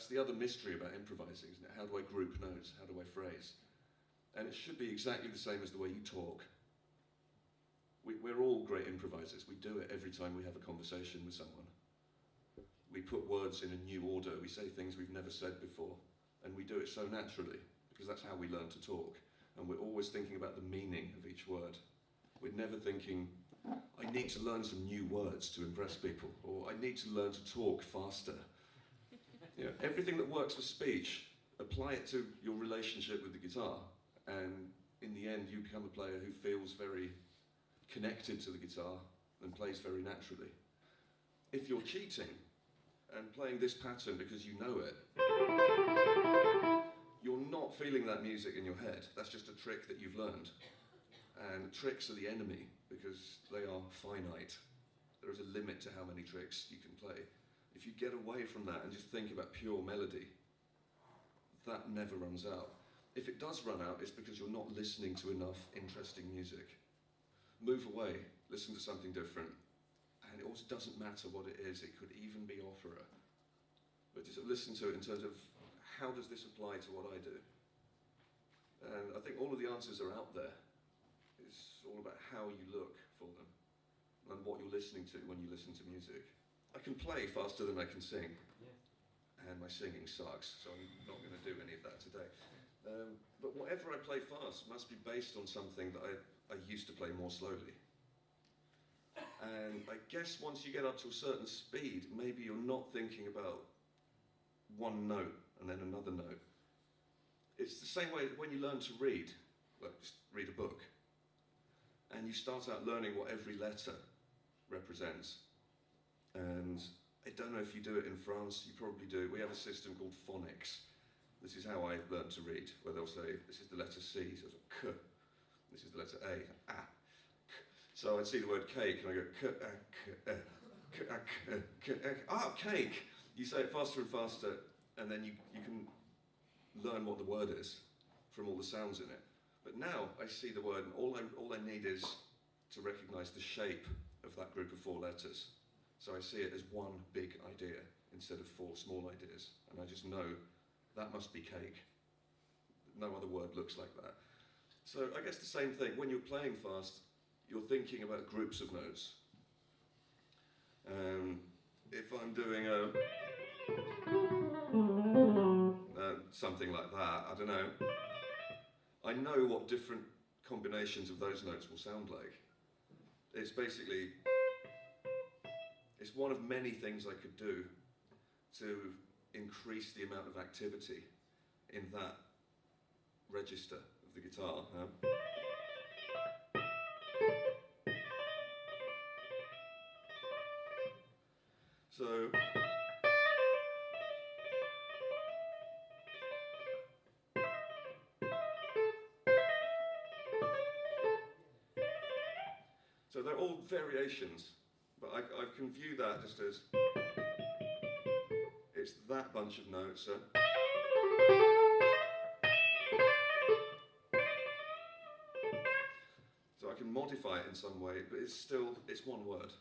that's the other mystery about improvising, isn't it? How do I group notes? How do I phrase? And it should be exactly the same as the way you talk. We're all great improvisers. We do it every time we have a conversation with someone. We put words in a new order. We say things we've never said before. And we do it so naturally, because that's how we learn to talk. And we're always thinking about the meaning of each word. We're never thinking, I need to learn some new words to impress people, or I need to learn to talk faster. You know, everything that works for speech, apply it to your relationship with the guitar, and in the end you become a player who feels very connected to the guitar and plays very naturally. If you're cheating and playing this pattern because you know it, you're not feeling that music in your head. That's just a trick that you've learned. And tricks are the enemy because they are finite. There is a limit to how many tricks you can play. If you get away from that and just think about pure melody, that never runs out. If it does run out, it's because you're not listening to enough interesting music. Move away, listen to something different. And it also doesn't matter what it is, it could even be opera. But just listen to it in terms of, how does this apply to what I do? And I think all of the answers are out there. It's all about how you look for them and what you're listening to when you listen to music. I can play faster than I can sing, and my singing sucks, so I'm not going to do any of that today. But whatever I play fast must be based on something that I used to play more slowly. And I guess once you get up to a certain speed, maybe you're not thinking about one note and then another note. It's the same way when you learn to read, like just read a book, and you start out learning what every letter represents. And I don't know if you do it in France, you probably do. We have a system called phonics. This is how I learned to read, where they'll say, this is the letter C, so it's a K. This is the letter A, A. K. So I'd see the word cake, and I go, K, A, K, A, K, A, K, A, K, A. Ah, cake! You say it faster and faster, and then you can learn what the word is from all the sounds in it. But now I see the word, and all I need is to recognise the shape of that group of 4 letters. So I see it as one big idea instead of 4 small ideas. And I just know that must be cake. No other word looks like that. So I guess the same thing. When you're playing fast, you're thinking about groups of notes. If I'm doing something like that, I don't know. I know what different combinations of those notes will sound like. It's basically, it's one of many things I could do to increase the amount of activity in that register of the guitar. So they're all variations, but I can view that just as, it's that bunch of notes. So I can modify it in some way, but it's one word.